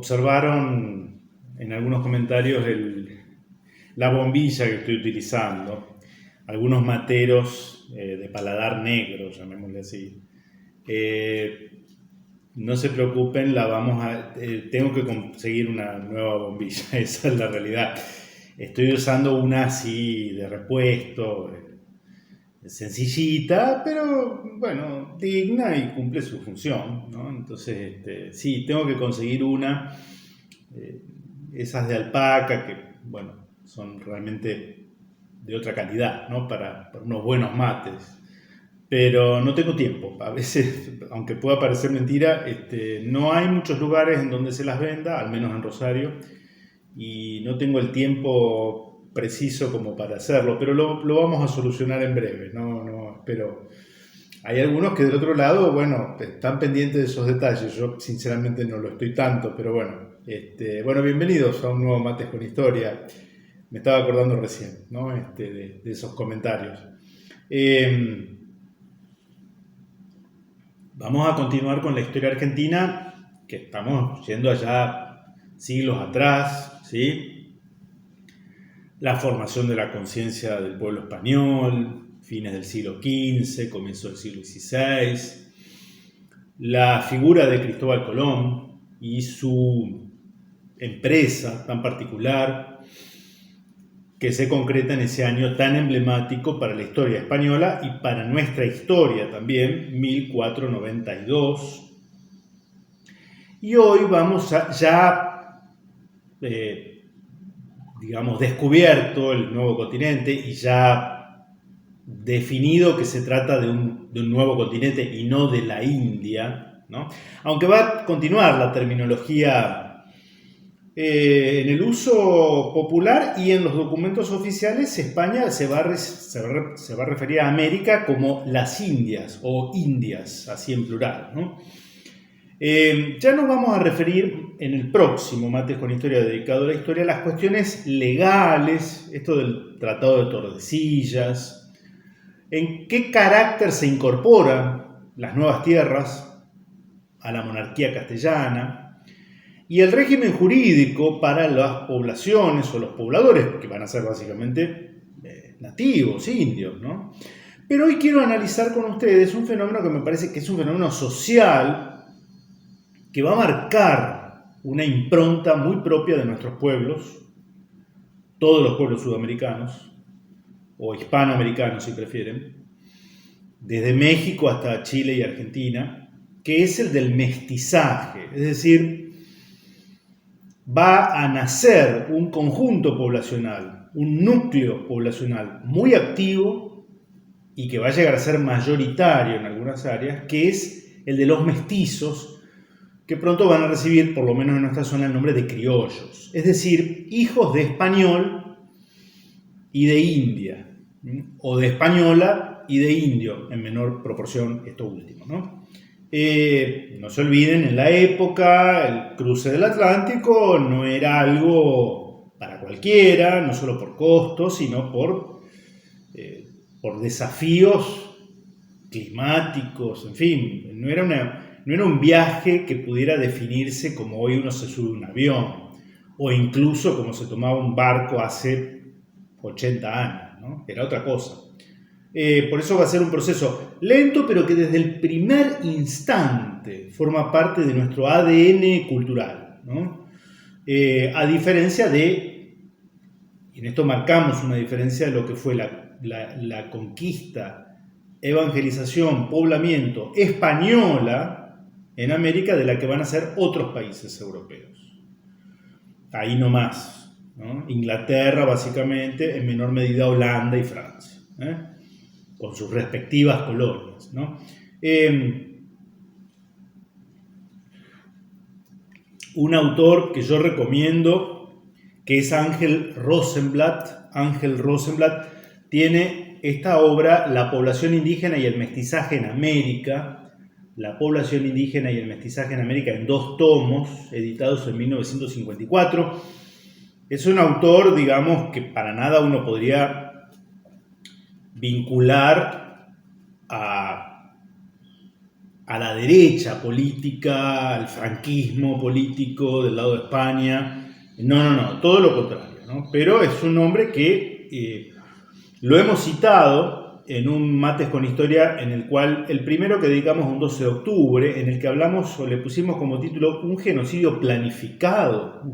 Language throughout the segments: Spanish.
observaron en algunos comentarios la bombilla que estoy utilizando, algunos materos de paladar negro, llamémosle así. No se preocupen, tengo que conseguir una nueva bombilla, esa es la realidad. Estoy usando una así de repuesto, sencillita, pero bueno, digna y cumple su función, ¿no? Entonces, sí, tengo que conseguir una, eh, esas de alpaca, que, bueno, son realmente de otra calidad, ¿no? Para unos buenos mates. Pero no tengo tiempo. A veces, aunque pueda parecer mentira, no hay muchos lugares en donde se las venda, al menos en Rosario, y no tengo el tiempo preciso como para hacerlo, pero lo vamos a solucionar en breve, no, pero hay algunos que del otro lado, bueno, están pendientes de esos detalles. Yo sinceramente no lo estoy tanto, pero bueno, bueno, bienvenidos a un nuevo Mates con Historia. Me estaba acordando recién, ¿no? De esos comentarios. Vamos a continuar con la historia argentina, que estamos yendo allá siglos atrás, ¿sí? La formación de la conciencia del pueblo español, fines del siglo XV, comienzo del siglo XVI, la figura de Cristóbal Colón y su empresa tan particular que se concreta en ese año tan emblemático para la historia española y para nuestra historia también, 1492. Y hoy vamos digamos, descubierto el nuevo continente y ya definido que se trata de un nuevo continente y no de la India, ¿no? Aunque va a continuar la terminología en el uso popular y en los documentos oficiales, España se va a referir a América como las Indias o Indias, así en plural, ¿no? Ya nos vamos a referir en el próximo Mates con Historia dedicado a la historia a las cuestiones legales, esto del Tratado de Tordesillas, en qué carácter se incorporan las nuevas tierras a la monarquía castellana, y el régimen jurídico para las poblaciones o los pobladores, que van a ser básicamente nativos, indios, ¿no? Pero hoy quiero analizar con ustedes un fenómeno que me parece que es un fenómeno social que va a marcar una impronta muy propia de nuestros pueblos, todos los pueblos sudamericanos, o hispanoamericanos si prefieren, desde México hasta Chile y Argentina, que es el del mestizaje, es decir, va a nacer un conjunto poblacional, un núcleo poblacional muy activo y que va a llegar a ser mayoritario en algunas áreas, que es el de los mestizos, que pronto van a recibir, por lo menos en nuestra zona, el nombre de criollos, es decir, hijos de español y de india, o de española y de indio, en menor proporción esto último, ¿no? No se olviden, en la época el cruce del Atlántico no era algo para cualquiera, no solo por costos, sino por desafíos climáticos, en fin, no era un viaje que pudiera definirse como hoy uno se sube a un avión, o incluso como se tomaba un barco hace 80 años, ¿no? Era otra cosa. Por eso va a ser un proceso lento, pero que desde el primer instante forma parte de nuestro ADN cultural, ¿no? A diferencia y en esto marcamos una diferencia de lo que fue la conquista, evangelización, poblamiento española en América, de la que van a ser otros países europeos. Ahí nomás, ¿no? Inglaterra básicamente, en menor medida Holanda y Francia, con sus respectivas colonias, ¿no? Un autor que yo recomiendo, que es Ángel Rosenblatt. Ángel Rosenblatt tiene esta obra, La población indígena y el mestizaje en América, La población indígena y el mestizaje en América, en 2 tomos, editados en 1954. Es un autor, digamos, que para nada uno podría vincular a a la derecha política, al franquismo político del lado de España. No, todo lo contrario, ¿no? Pero es un hombre que lo hemos citado en un Mates con Historia, en el cual el primero que dedicamos un 12 de octubre, en el que hablamos o le pusimos como título un genocidio planificado,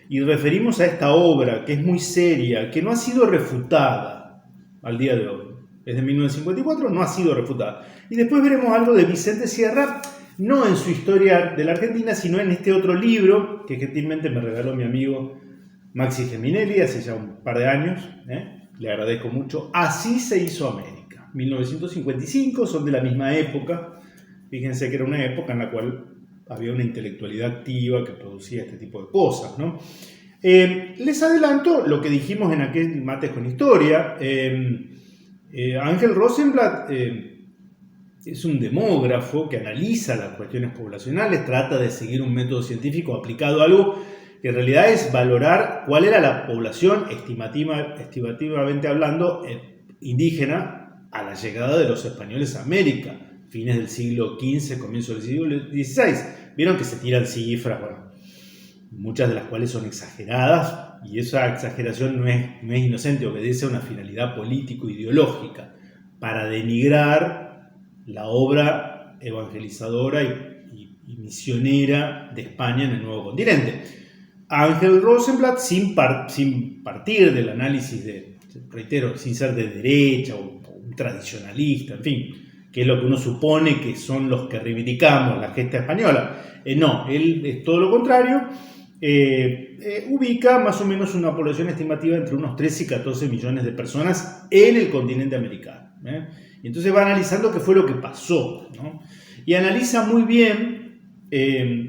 y referimos a esta obra que es muy seria, que no ha sido refutada al día de hoy. Es de 1954, no ha sido refutada. Y después veremos algo de Vicente Sierra, no en su historia de la Argentina, sino en este otro libro que gentilmente me regaló mi amigo Maxi Geminelli hace ya un par de años. Le agradezco mucho. Así se hizo América. 1955, son de la misma época. Fíjense que era una época en la cual había una intelectualidad activa que producía este tipo de cosas, ¿no? Les adelanto lo que dijimos en aquel Mates con Historia. Ángel Rosenblatt es un demógrafo que analiza las cuestiones poblacionales, trata de seguir un método científico aplicado a algo que en realidad es valorar cuál era la población estimativamente hablando indígena a la llegada de los españoles a América, fines del siglo XV, comienzo del siglo XVI. Vieron que se tiran cifras, bueno, muchas de las cuales son exageradas, y esa exageración no es inocente, obedece a una finalidad político-ideológica para denigrar la obra evangelizadora y misionera de España en el nuevo continente. Ángel Rosenblatt, sin partir del análisis reitero, sin ser de derecha o un tradicionalista, en fin, que es lo que uno supone que son los que reivindicamos la gesta española. No, él es todo lo contrario. Ubica más o menos una población estimativa entre unos 13 y 14 millones de personas en el continente americano. Y entonces va analizando qué fue lo que pasó, ¿no? Y analiza muy bien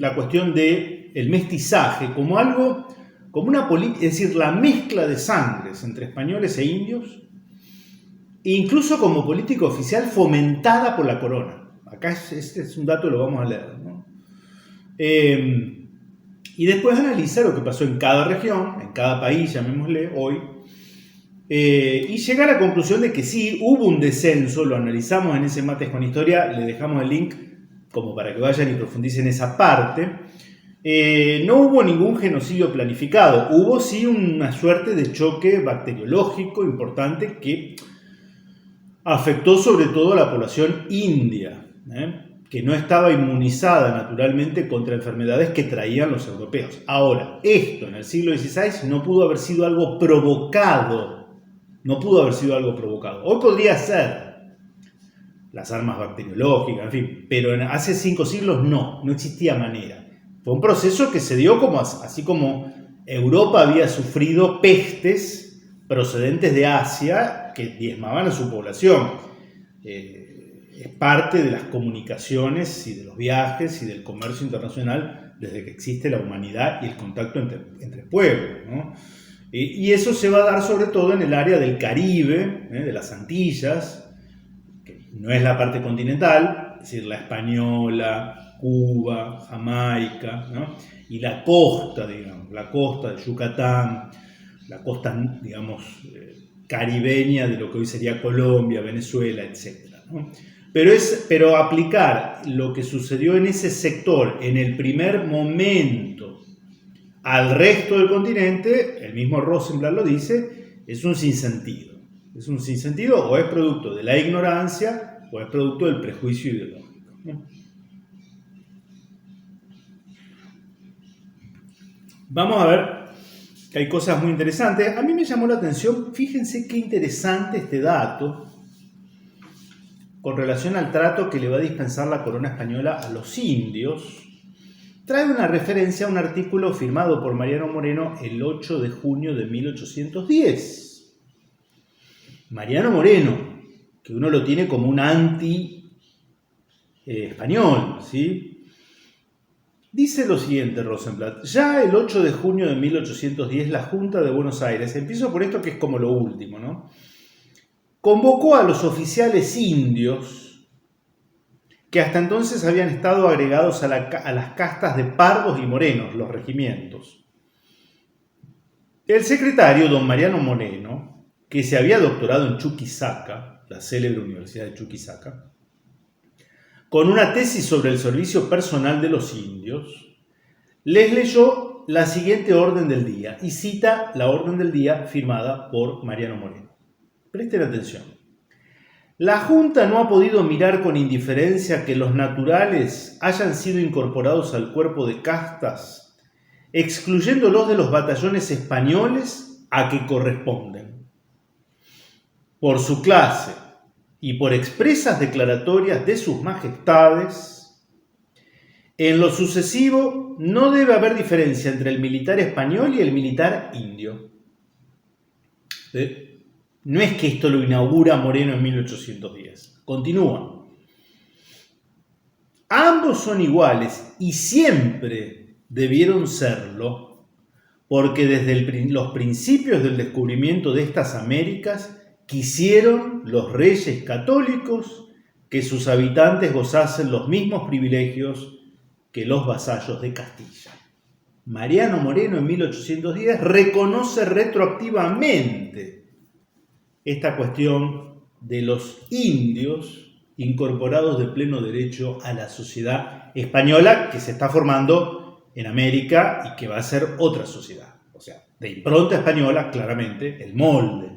la cuestión del mestizaje como algo, como una política, es decir, la mezcla de sangres entre españoles e indios, e incluso como política oficial fomentada por la corona. Acá este es un dato, lo vamos a leer, ¿no? Y después analiza lo que pasó en cada región, en cada país, llamémosle hoy, y llega a la conclusión de que sí, hubo un descenso, lo analizamos en ese Mates con Historia, le dejamos el link como para que vayan y profundicen esa parte. No hubo ningún genocidio planificado, hubo sí una suerte de choque bacteriológico importante que afectó sobre todo a la población india, que no estaba inmunizada naturalmente contra enfermedades que traían los europeos. Ahora, esto en el siglo XVI no pudo haber sido algo provocado. Hoy podría ser las armas bacteriológicas, en fin, pero hace 5 siglos no existía manera. Fue un proceso que se dio como así como Europa había sufrido pestes procedentes de Asia que diezmaban a su población. Es parte de las comunicaciones y de los viajes y del comercio internacional desde que existe la humanidad y el contacto entre pueblos, ¿no? Y eso se va a dar sobre todo en el área del Caribe, de las Antillas, que no es la parte continental, es decir, la Española, Cuba, Jamaica, ¿no? Y la costa, digamos, la costa de Yucatán, la costa, digamos, caribeña de lo que hoy sería Colombia, Venezuela, etc., ¿no? Pero aplicar lo que sucedió en ese sector en el primer momento al resto del continente, el mismo Rosenblatt lo dice, es un sinsentido. Es un sinsentido, o es producto de la ignorancia o es producto del prejuicio ideológico, ¿no? Vamos a ver que hay cosas muy interesantes. A mí me llamó la atención, fíjense qué interesante este dato con relación al trato que le va a dispensar la corona española a los indios. Trae una referencia a un artículo firmado por Mariano Moreno el 8 de junio de 1810. Mariano Moreno, que uno lo tiene como un anti-español, ¿sí? Dice lo siguiente Rosenblatt: ya el 8 de junio de 1810 la Junta de Buenos Aires, empiezo por esto que es como lo último, ¿no?, convocó a los oficiales indios que hasta entonces habían estado agregados a las castas de pardos y morenos, los regimientos. El secretario, don Mariano Moreno, que se había doctorado en Chuquisaca, la célebre Universidad de Chuquisaca, con una tesis sobre el servicio personal de los indios, les leyó la siguiente orden del día y cita la orden del día firmada por Mariano Moreno. Presten atención. La Junta no ha podido mirar con indiferencia que los naturales hayan sido incorporados al cuerpo de castas, excluyéndolos de los batallones españoles a que corresponden, por su clase y por expresas declaratorias de sus majestades. En lo sucesivo, no debe haber diferencia entre el militar español y el militar indio. No es que esto lo inaugura Moreno en 1810. Continúa. Ambos son iguales y siempre debieron serlo, porque desde los principios del descubrimiento de estas Américas quisieron los reyes católicos que sus habitantes gozasen los mismos privilegios que los vasallos de Castilla. Mariano Moreno en 1810 reconoce retroactivamente esta cuestión de los indios incorporados de pleno derecho a la sociedad española que se está formando en América y que va a ser otra sociedad. O sea, de impronta española, claramente, el molde.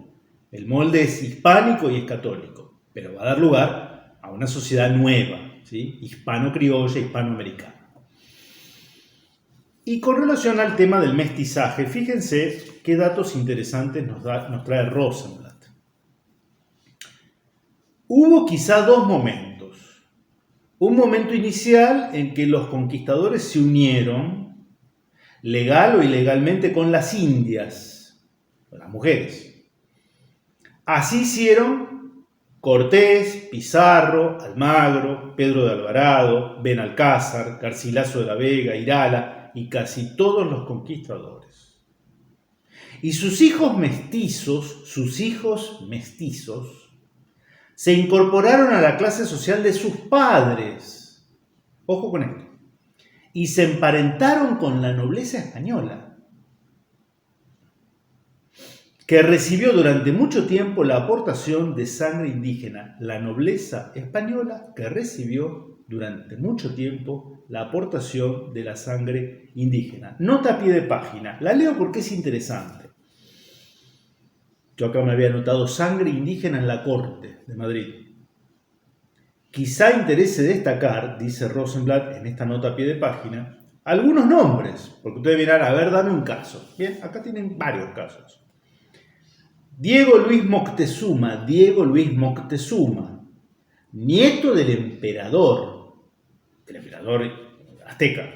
El molde es hispánico y es católico, pero va a dar lugar a una sociedad nueva, ¿sí? Hispano-criolla, hispanoamericana. Y con relación al tema del mestizaje, fíjense qué datos interesantes nos trae Rosenblatt. Hubo quizá dos momentos. Un momento inicial en que los conquistadores se unieron, legal o ilegalmente, con las indias, con las mujeres. Así hicieron Cortés, Pizarro, Almagro, Pedro de Alvarado, Benalcázar, Garcilaso de la Vega, Irala y casi todos los conquistadores. Y sus hijos mestizos, se incorporaron a la clase social de sus padres. Ojo con esto. Y se emparentaron con la nobleza española, que recibió durante mucho tiempo la aportación de sangre indígena. La nobleza española que recibió durante mucho tiempo la aportación de la sangre indígena. Nota a pie de página. La leo porque es interesante. Yo acá me había anotado sangre indígena en la corte de Madrid. Quizá interese destacar, dice Rosenblatt en esta nota a pie de página, algunos nombres, porque ustedes dirán, a ver, dame un caso. Bien, acá tienen varios casos. Diego Luis Moctezuma, nieto del emperador azteca.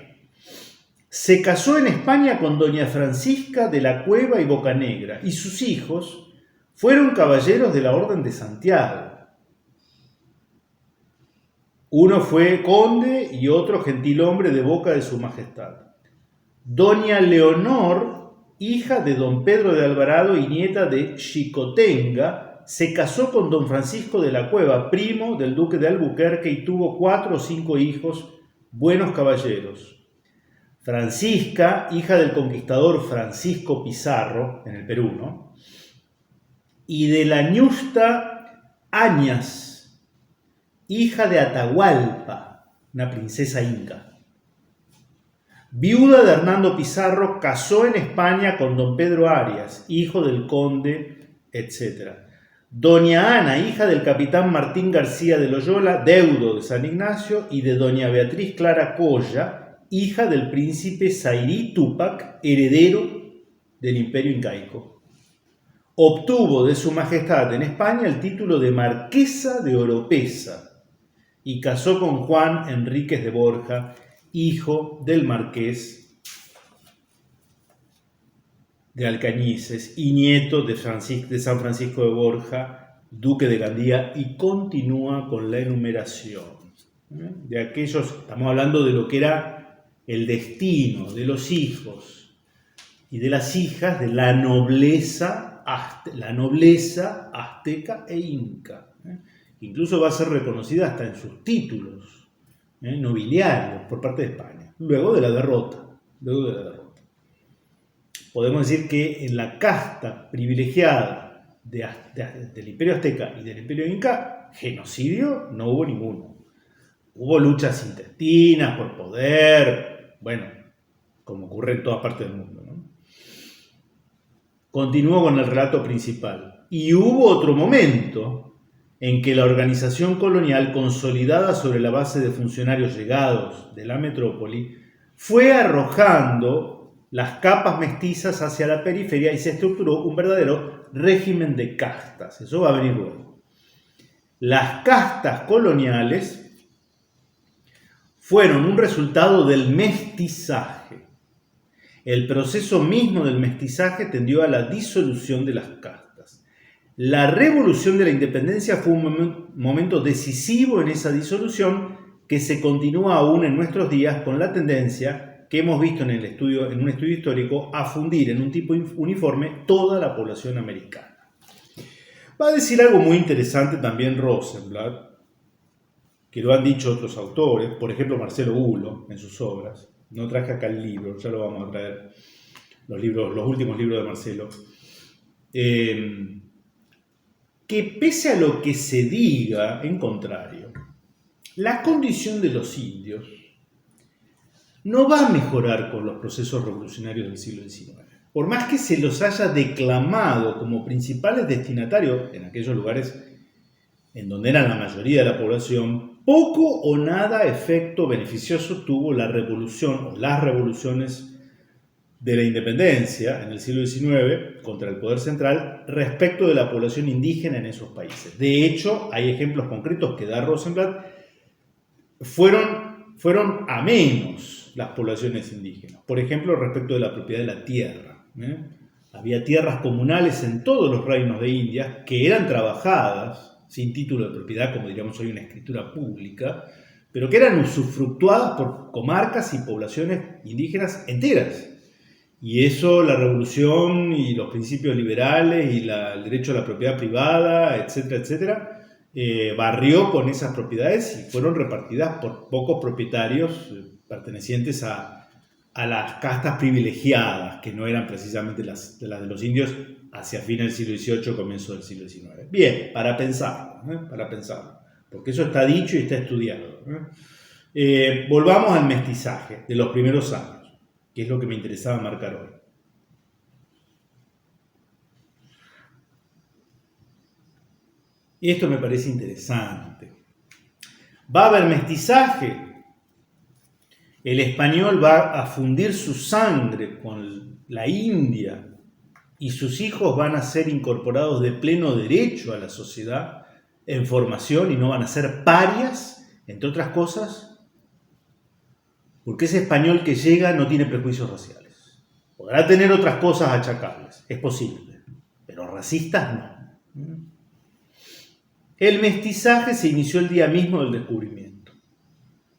Se casó en España con doña Francisca de la Cueva y Bocanegra, y sus hijos fueron caballeros de la Orden de Santiago. Uno fue conde y otro gentilhombre de boca de su majestad. Doña Leonor, hija de don Pedro de Alvarado y nieta de Xicotenga, se casó con don Francisco de la Cueva, primo del duque de Albuquerque, y tuvo 4 o 5 hijos, buenos caballeros. Francisca, hija del conquistador Francisco Pizarro, en el Perú, ¿no? Y de la ñusta Añas, hija de Atahualpa, una princesa inca. Viuda de Hernando Pizarro, casó en España con don Pedro Arias, hijo del conde, etc. Doña Ana, hija del capitán Martín García de Loyola, deudo de San Ignacio, y de doña Beatriz Clara Colla, hija del príncipe Zairí Túpac, heredero del imperio incaico. Obtuvo de su majestad en España el título de marquesa de Oropesa y casó con Juan Enríquez de Borja, hijo del marqués de Alcañices y nieto de San Francisco de Borja, duque de Gandía, y continúa con la enumeración. De aquellos, estamos hablando de lo que era el destino de los hijos y de las hijas de la nobleza azteca e inca. Incluso va a ser reconocida hasta en sus títulos nobiliarios por parte de España, luego de la derrota. Podemos decir que en la casta privilegiada del imperio azteca y del imperio inca, genocidio no hubo ninguno. Hubo luchas intestinas por poder, bueno, como ocurre en todas partes del mundo, ¿no? Continúo con el relato principal. Y hubo otro momento en que la organización colonial, consolidada sobre la base de funcionarios llegados de la metrópoli, fue arrojando las capas mestizas hacia la periferia y se estructuró un verdadero régimen de castas. Eso va a venir luego. Las castas coloniales fueron un resultado del mestizaje. El proceso mismo del mestizaje tendió a la disolución de las castas. La revolución de la independencia fue un momento decisivo en esa disolución que se continúa aún en nuestros días con la tendencia que hemos visto en un estudio histórico a fundir en un tipo uniforme toda la población americana. Va a decir algo muy interesante también Rosenblatt, que lo han dicho otros autores, por ejemplo Marcelo Hulo en sus obras. No traje acá el libro, ya lo vamos a traer, los últimos libros de Marcelo. Que pese a lo que se diga en contrario, la condición de los indios no va a mejorar con los procesos revolucionarios del siglo XIX. Por más que se los haya declamado como principales destinatarios en aquellos lugares en donde era la mayoría de la población, poco o nada efecto beneficioso tuvo la revolución o las revoluciones de la independencia en el siglo XIX contra el poder central respecto de la población indígena en esos países. De hecho, hay ejemplos concretos que da Rosenblatt. Fueron a menos las poblaciones indígenas. Por ejemplo, respecto de la propiedad de la tierra. Había tierras comunales en todos los reinos de India que eran trabajadas sin título de propiedad, como diríamos hoy una escritura pública, pero que eran usufructuadas por comarcas y poblaciones indígenas enteras. Y eso, la revolución y los principios liberales y el derecho a la propiedad privada, etcétera, etcétera, barrió con esas propiedades y fueron repartidas por pocos propietarios pertenecientes a las castas privilegiadas, que no eran precisamente las de los indios hacia fines del siglo XVIII, comienzo del siglo XIX. Bien, para pensarlo, porque eso está dicho y está estudiado. Volvamos al mestizaje de los primeros años, que es lo que me interesaba marcar hoy. Y esto me parece interesante. ¿Va a haber mestizaje? El español va a fundir su sangre con la India y sus hijos van a ser incorporados de pleno derecho a la sociedad en formación y no van a ser parias, entre otras cosas, porque ese español que llega no tiene prejuicios raciales. Podrá tener otras cosas achacables, es posible, pero racistas no. El mestizaje se inició el día mismo del descubrimiento.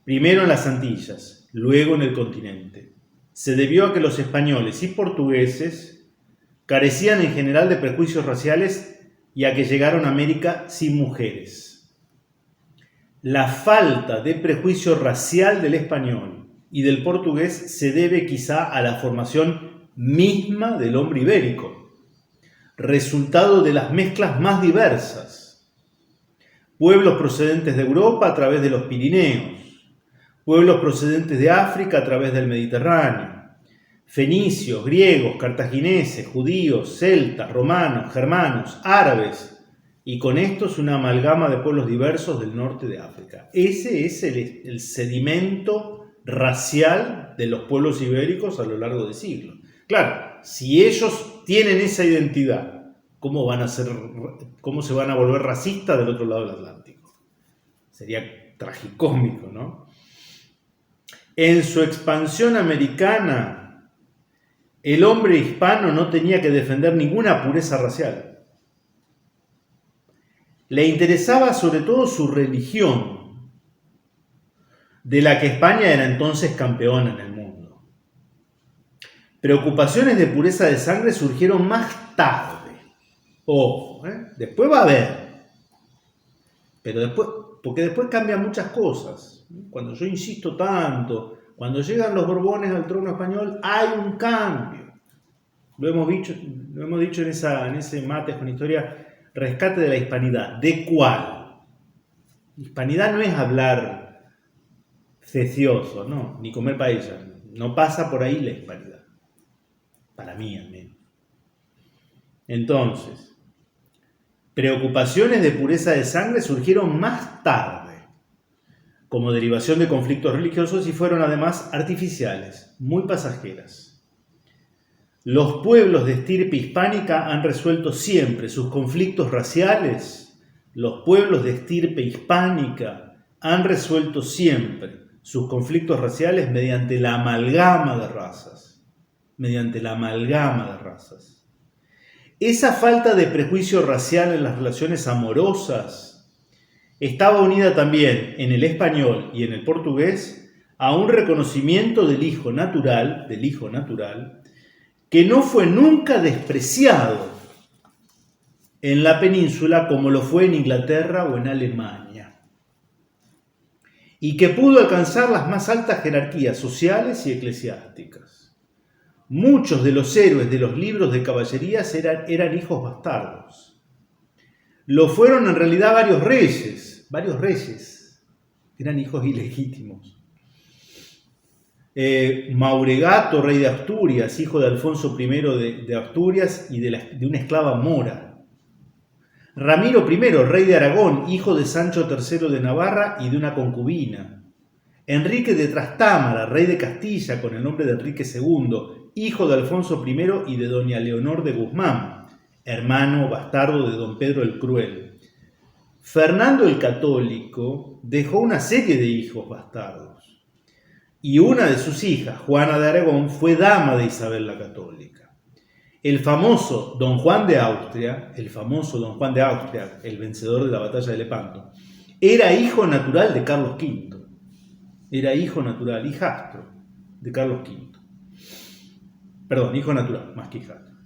Primero en las Antillas, luego en el continente. Se debió a que los españoles y portugueses carecían en general de prejuicios raciales y a que llegaron a América sin mujeres. La falta de prejuicio racial del español y del portugués se debe quizá a la formación misma del hombre ibérico, resultado de las mezclas más diversas. Pueblos procedentes de Europa a través de los Pirineos, pueblos procedentes de África a través del Mediterráneo, fenicios, griegos, cartagineses, judíos, celtas, romanos, germanos, árabes, y con estos una amalgama de pueblos diversos del norte de África. Ese es el sedimento racial de los pueblos ibéricos a lo largo de siglos. Claro, si ellos tienen esa identidad, ¿cómo se van a volver racistas del otro lado del Atlántico? Sería tragicómico, ¿no? En su expansión americana, el hombre hispano no tenía que defender ninguna pureza racial. Le interesaba sobre todo su religión, de la que España era entonces campeona en el mundo. Preocupaciones de pureza de sangre surgieron más tarde. Ojo, después va a haber. Pero porque después cambian muchas cosas. Cuando yo insisto tanto, cuando llegan los Borbones al trono español, hay un cambio. Lo hemos dicho en ese Mates con historia, rescate de la hispanidad. ¿De cuál? Hispanidad no es hablar cecioso, no, ni comer paella. No pasa por ahí la hispanidad, para mí al menos. Entonces, preocupaciones de pureza de sangre surgieron más tarde, como derivación de conflictos religiosos y fueron además artificiales, muy pasajeras. Los pueblos de estirpe hispánica han resuelto siempre sus conflictos raciales. Los pueblos de estirpe hispánica han resuelto siempre sus conflictos raciales mediante la amalgama de razas. Mediante la amalgama de razas. Esa falta de prejuicio racial en las relaciones amorosas estaba unida también en el español y en el portugués a un reconocimiento del hijo natural, que no fue nunca despreciado en la península como lo fue en Inglaterra o en Alemania, y que pudo alcanzar las más altas jerarquías sociales y eclesiásticas. Muchos de los héroes de los libros de caballerías eran hijos bastardos. Lo fueron en realidad varios reyes, eran hijos ilegítimos. Mauregato, rey de Asturias, hijo de Alfonso I de Asturias y de una esclava mora. Ramiro I, rey de Aragón, hijo de Sancho III de Navarra y de una concubina. Enrique de Trastámara, rey de Castilla, con el nombre de Enrique II, hijo de Alfonso I y de doña Leonor de Guzmán, hermano bastardo de don Pedro el Cruel. Fernando el Católico dejó una serie de hijos bastardos. Y una de sus hijas, Juana de Aragón, fue dama de Isabel la Católica. El famoso Don Juan de Austria, el vencedor de la batalla de Lepanto, era hijo natural de Carlos V. Era hijo natural, hijastro de Carlos V. Perdón, hijo natural, más que hijastro.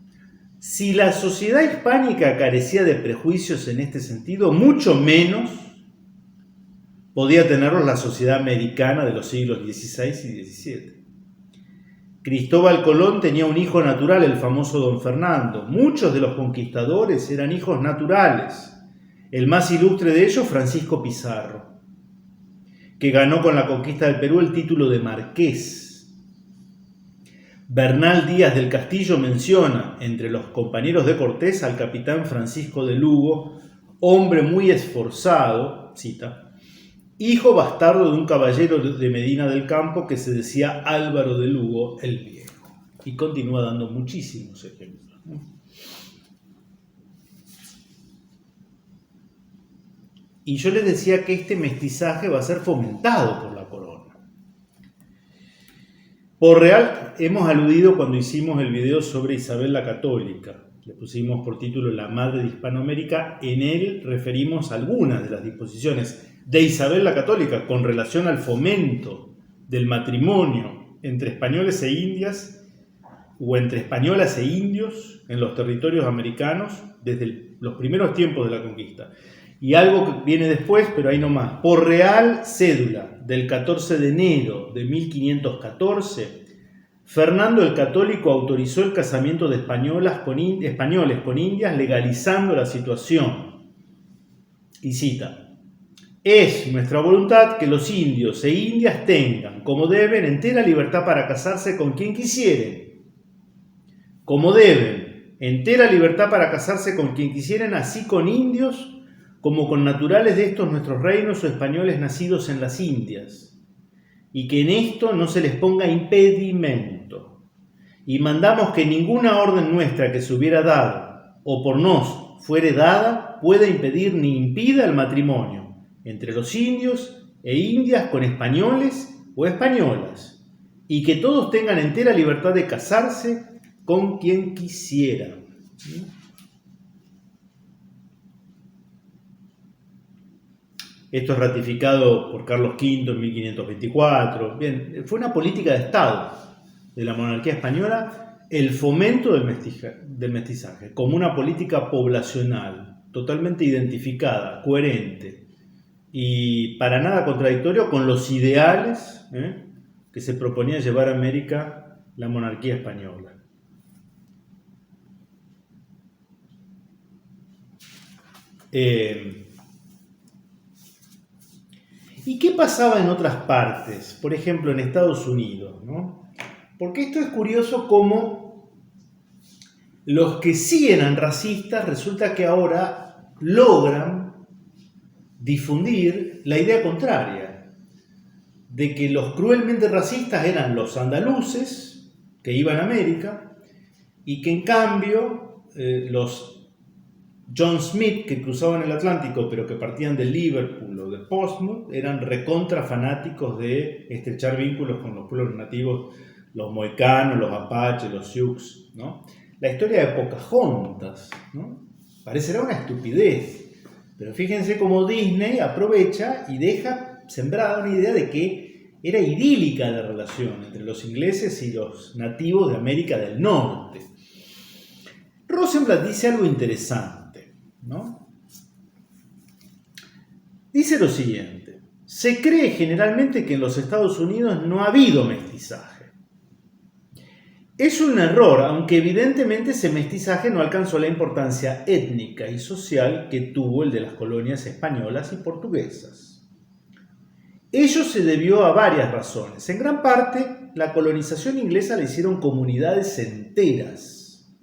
Si la sociedad hispánica carecía de prejuicios en este sentido, mucho menos podía tenerlos la sociedad americana de los siglos XVI y XVII. Cristóbal Colón tenía un hijo natural, el famoso Don Fernando. Muchos de los conquistadores eran hijos naturales. El más ilustre de ellos, Francisco Pizarro, que ganó con la conquista del Perú el título de marqués. Bernal Díaz del Castillo menciona entre los compañeros de Cortés al capitán Francisco de Lugo, hombre muy esforzado, cita, hijo bastardo de un caballero de Medina del Campo que se decía Álvaro de Lugo el Viejo. Y continúa dando muchísimos ejemplos. Y yo les decía que este mestizaje va a ser fomentado por la corona. Por real, hemos aludido cuando hicimos el video sobre Isabel la Católica. Le pusimos por título La Madre de Hispanoamérica. En él referimos algunas de las disposiciones de Isabel la Católica con relación al fomento del matrimonio entre españoles e indias o entre españolas e indios en los territorios americanos desde los primeros tiempos de la conquista. Y algo que viene después, pero ahí nomás. Por real cédula del 14 de enero de 1514, Fernando el Católico autorizó el casamiento de españoles con indias, legalizando la situación. Y cita: es nuestra voluntad que los indios e indias tengan, como deben, entera libertad para casarse con quien quisieren. Como deben, entera libertad para casarse con quien quisieren, así con indios como con naturales de estos nuestros reinos o españoles nacidos en las Indias, y que en esto no se les ponga impedimento. Y mandamos que ninguna orden nuestra que se hubiera dado, o por nos fuere dada, pueda impedir ni impida el matrimonio entre los indios e indias con españoles o españolas, y que todos tengan entera libertad de casarse con quien quisieran. Esto es ratificado por Carlos V en 1524. Bien, fue una política de Estado de la monarquía española el fomento del mestizaje como una política poblacional, totalmente identificada, coherente y para nada contradictorio con los ideales que se proponía llevar a América la monarquía española. ¿Y qué pasaba en otras partes? Por ejemplo, en Estados Unidos, ¿no? Porque esto es curioso cómo los que sí eran racistas resulta que ahora logran difundir la idea contraria, de que los cruelmente racistas eran los andaluces que iban a América y que en cambio los John Smith, que cruzaban el Atlántico pero que partían de Liverpool o de Portsmouth, eran recontra fanáticos de estrechar vínculos con los pueblos nativos, los moicanos, los apaches, los sioux, ¿no? La historia de Pocahontas, ¿no? Parecerá una estupidez, pero fíjense cómo Disney aprovecha y deja sembrada una idea de que era idílica la relación entre los ingleses y los nativos de América del Norte. Rosenblatt dice algo interesante, ¿no? Dice lo siguiente: se cree generalmente que en los Estados Unidos no ha habido mestizaje. Es un error, aunque evidentemente ese mestizaje no alcanzó la importancia étnica y social que tuvo el de las colonias españolas y portuguesas. Ello se debió a varias razones. En gran parte, la colonización inglesa la hicieron comunidades enteras,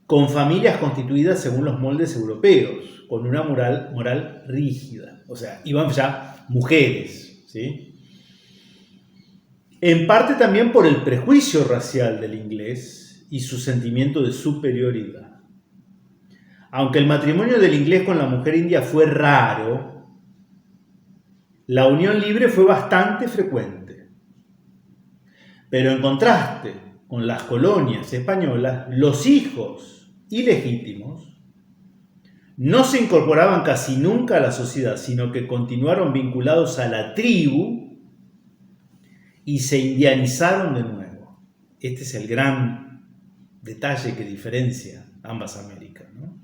con familias constituidas según los moldes europeos, con una moral rígida. O sea, iban ya mujeres, ¿sí? En parte también por el prejuicio racial del inglés y su sentimiento de superioridad. Aunque el matrimonio del inglés con la mujer india fue raro, la unión libre fue bastante frecuente. Pero en contraste con las colonias españolas, los hijos ilegítimos no se incorporaban casi nunca a la sociedad, sino que continuaron vinculados a la tribu y se indianizaron de nuevo. Este es el gran detalle que diferencia ambas Américas, ¿no?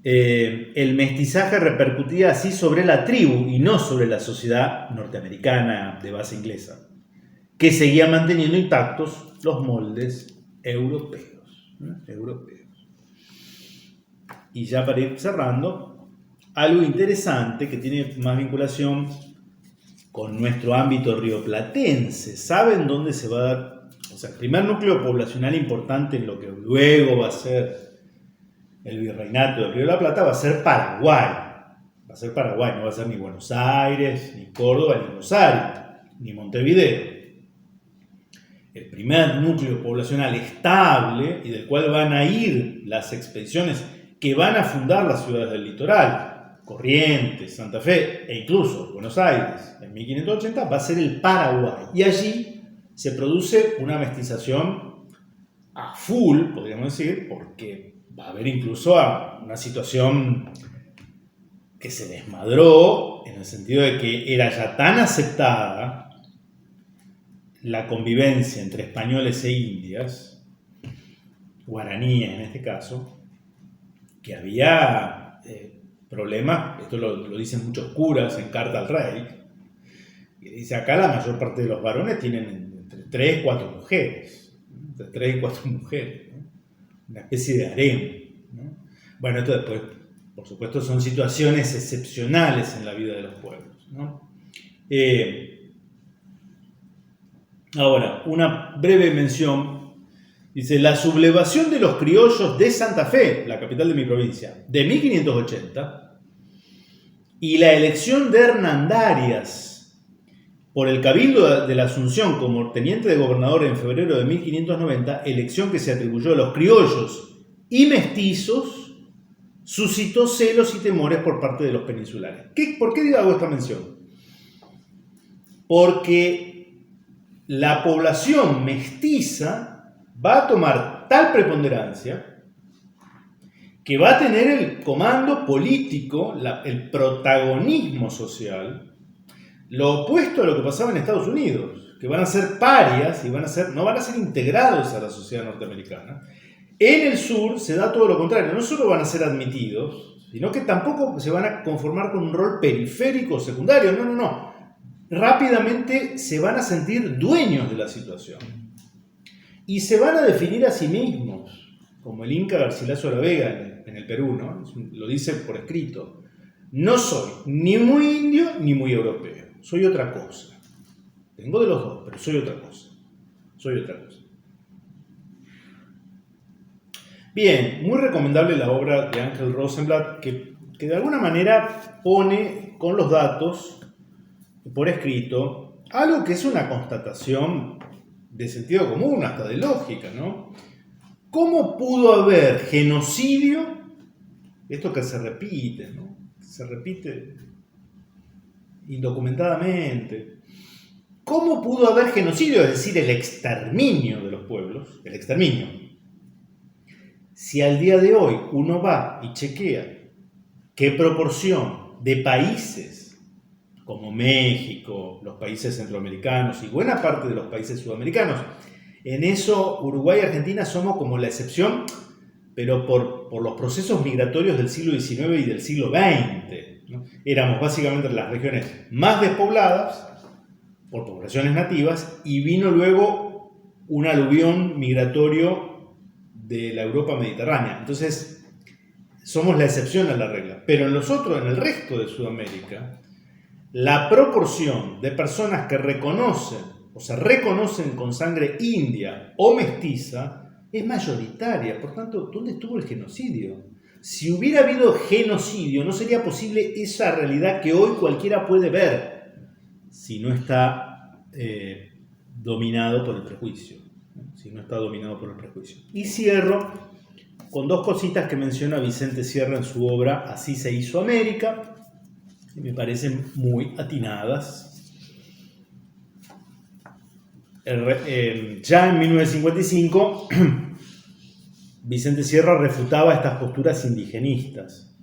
El mestizaje repercutía así sobre la tribu y no sobre la sociedad norteamericana de base inglesa, que seguía manteniendo intactos los moldes europeos, ¿no? Y ya para ir cerrando, algo interesante que tiene más vinculación con nuestro ámbito rioplatense. ¿Saben dónde se va a dar? O sea, el primer núcleo poblacional importante en lo que luego va a ser el virreinato del Río de la Plata va a ser Paraguay. Va a ser Paraguay, no va a ser ni Buenos Aires, ni Córdoba, ni Rosario, ni Montevideo. El primer núcleo poblacional estable y del cual van a ir las expediciones que van a fundar las ciudades del litoral, Corrientes, Santa Fe e incluso Buenos Aires en 1580, va a ser el Paraguay. Y allí se produce una mestización a full, podríamos decir, porque va a haber incluso una situación que se desmadró en el sentido de que era ya tan aceptada la convivencia entre españoles e indias, guaraníes en este caso, que había problemas. Esto lo dicen muchos curas en Carta al Rey, que dice acá la mayor parte de los varones tienen entre 3 y 4 mujeres, ¿no? Entre 3 y 4 mujeres, ¿no? Una especie de harem, ¿no? Bueno, esto después, por supuesto, son situaciones excepcionales en la vida de los pueblos, ¿no? Ahora, una breve mención. Dice: la sublevación de los criollos de Santa Fe, la capital de mi provincia, de 1580, y la elección de Hernandarias por el Cabildo de la Asunción como teniente de gobernador en febrero de 1590, elección que se atribuyó a los criollos y mestizos, suscitó celos y temores por parte de los peninsulares. ¿Por qué hago esta mención? Porque la población mestiza va a tomar tal preponderancia que va a tener el comando político, el protagonismo social, lo opuesto a lo que pasaba en Estados Unidos, que van a ser parias y no van a ser integrados a la sociedad norteamericana. En el sur se da todo lo contrario, no solo van a ser admitidos, sino que tampoco se van a conformar con un rol periférico o secundario, no. Rápidamente se van a sentir dueños de la situación. Y se van a definir a sí mismos, como el Inca Garcilaso de la Vega en el Perú, ¿no? Lo dice por escrito. No soy ni muy indio ni muy europeo. Soy otra cosa. Tengo de los dos, pero soy otra cosa. Soy otra cosa. Bien, muy recomendable la obra de Ángel Rosenblatt, que de alguna manera pone con los datos por escrito algo que es una constatación de sentido común, hasta de lógica, ¿no? ¿Cómo pudo haber genocidio? Esto que se repite, ¿no? Se repite indocumentadamente. ¿Cómo pudo haber genocidio? Es decir, el exterminio de los pueblos, el exterminio. Si al día de hoy uno va y chequea qué proporción de países como México, los países centroamericanos y buena parte de los países sudamericanos, en eso Uruguay y Argentina somos como la excepción, pero por los procesos migratorios del siglo XIX y del siglo XX, ¿no? Éramos básicamente las regiones más despobladas por poblaciones nativas y vino luego un aluvión migratorio de la Europa mediterránea. Entonces, somos la excepción a la regla. Pero en el resto de Sudamérica, la proporción de personas que reconocen o se reconocen con sangre india o mestiza es mayoritaria. Por tanto, ¿dónde estuvo el genocidio? Si hubiera habido genocidio, no sería posible esa realidad que hoy cualquiera puede ver si no está dominado por el prejuicio. Si no está dominado por el prejuicio. Y cierro con dos cositas que menciona Vicente Sierra en su obra Así se hizo América, que me parecen muy atinadas. Ya en 1955, Vicente Sierra refutaba estas posturas indigenistas.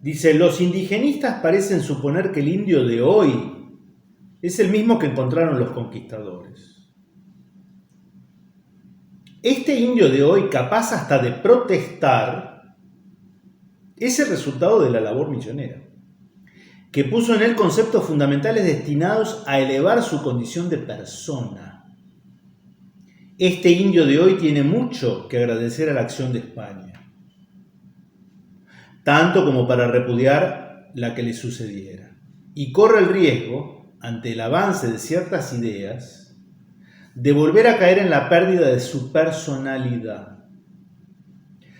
Dice, los indigenistas parecen suponer que el indio de hoy es el mismo que encontraron los conquistadores. Este indio de hoy, capaz hasta de protestar, es el resultado de la labor misionera, que puso en él conceptos fundamentales destinados a elevar su condición de persona. Este indio de hoy tiene mucho que agradecer a la acción de España, tanto como para repudiar la que le sucediera, y corre el riesgo, ante el avance de ciertas ideas, de volver a caer en la pérdida de su personalidad,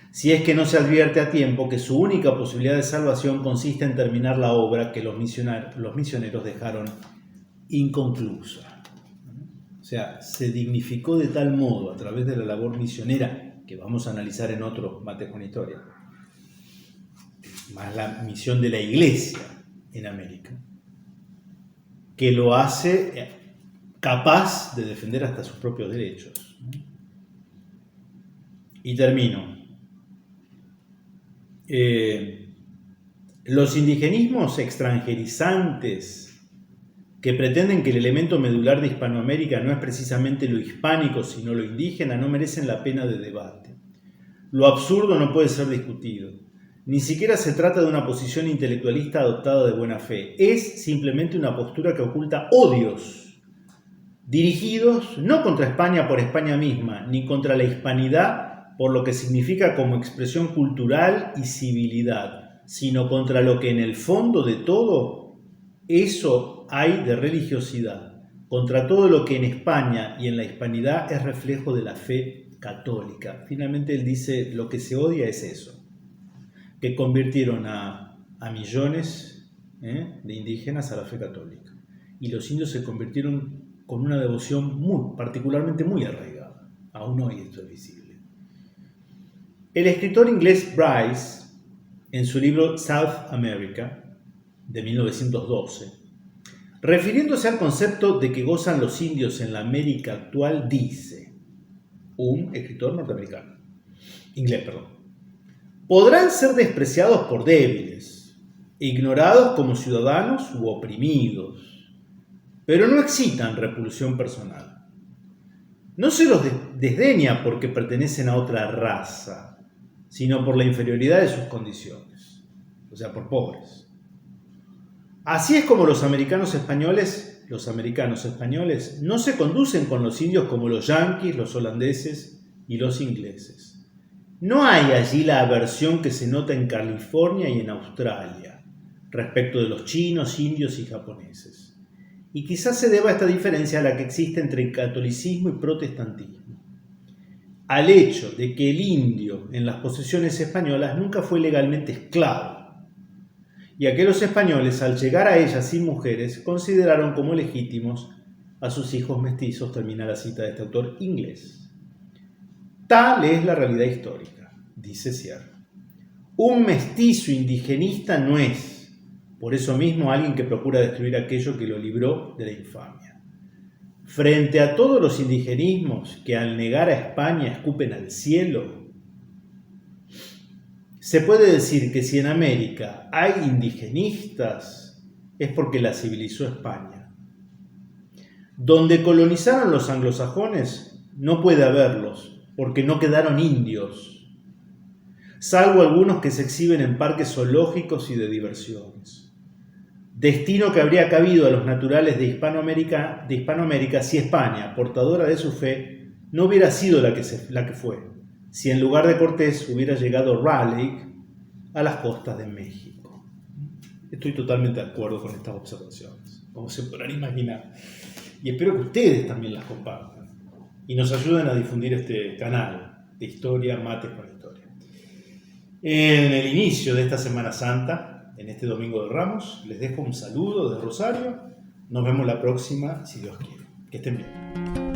si es que no se advierte a tiempo que su única posibilidad de salvación consiste en terminar la obra que los misioneros dejaron inconclusa. O sea, se dignificó de tal modo a través de la labor misionera, que vamos a analizar en otro Mate con Historia, más la misión de la Iglesia en América, que lo hace capaz de defender hasta sus propios derechos. Y termino. Los indigenismos extranjerizantes que pretenden que el elemento medular de Hispanoamérica no es precisamente lo hispánico, sino lo indígena, no merecen la pena de debate. Lo absurdo no puede ser discutido. Ni siquiera se trata de una posición intelectualista adoptada de buena fe. Es simplemente una postura que oculta odios dirigidos no contra España por España misma, ni contra la hispanidad por lo que significa como expresión cultural y civilidad, sino contra lo que en el fondo de todo eso hay de religiosidad, contra todo lo que en España y en la hispanidad es reflejo de la fe católica. Finalmente él dice, lo que se odia es eso, que convirtieron a millones de indígenas a la fe católica. Y los indios se convirtieron con una devoción particularmente muy arraigada. Aún hoy esto es visible. El escritor inglés Bryce, en su libro South America, de 1912, refiriéndose al concepto de que gozan los indios en la América actual, dice, un escritor inglés, podrán ser despreciados por débiles, ignorados como ciudadanos u oprimidos, pero no excitan repulsión personal. No se los desdeña porque pertenecen a otra raza, sino por la inferioridad de sus condiciones, o sea, por pobres. Así es como los americanos españoles no se conducen con los indios como los yanquis, los holandeses y los ingleses. No hay allí la aversión que se nota en California y en Australia respecto de los chinos, indios y japoneses. Y quizás se deba a esta diferencia a la que existe entre el catolicismo y protestantismo. Al hecho de que el indio en las posesiones españolas nunca fue legalmente esclavo, y a que los españoles, al llegar a ellas sin mujeres, consideraron como legítimos a sus hijos mestizos, termina la cita de este autor inglés. Tal es la realidad histórica, dice Sierra. Un mestizo indigenista no es, por eso mismo, alguien que procura destruir aquello que lo libró de la infamia. Frente a todos los indigenismos que al negar a España escupen al cielo, se puede decir que si en América hay indigenistas, es porque la civilizó España. Donde colonizaron los anglosajones, no puede haberlos, porque no quedaron indios, salvo algunos que se exhiben en parques zoológicos y de diversiones. Destino que habría cabido a los naturales de Hispanoamérica si España, portadora de su fe, no hubiera sido la que fue, si en lugar de Cortés hubiera llegado Raleigh a las costas de México. Estoy totalmente de acuerdo con estas observaciones, como se podrán imaginar. Y espero que ustedes también las compartan y nos ayuden a difundir este canal de historia, mates con historia. En el inicio de esta Semana Santa, en este Domingo de Ramos, les dejo un saludo de Rosario. Nos vemos la próxima, si Dios quiere. Que estén bien.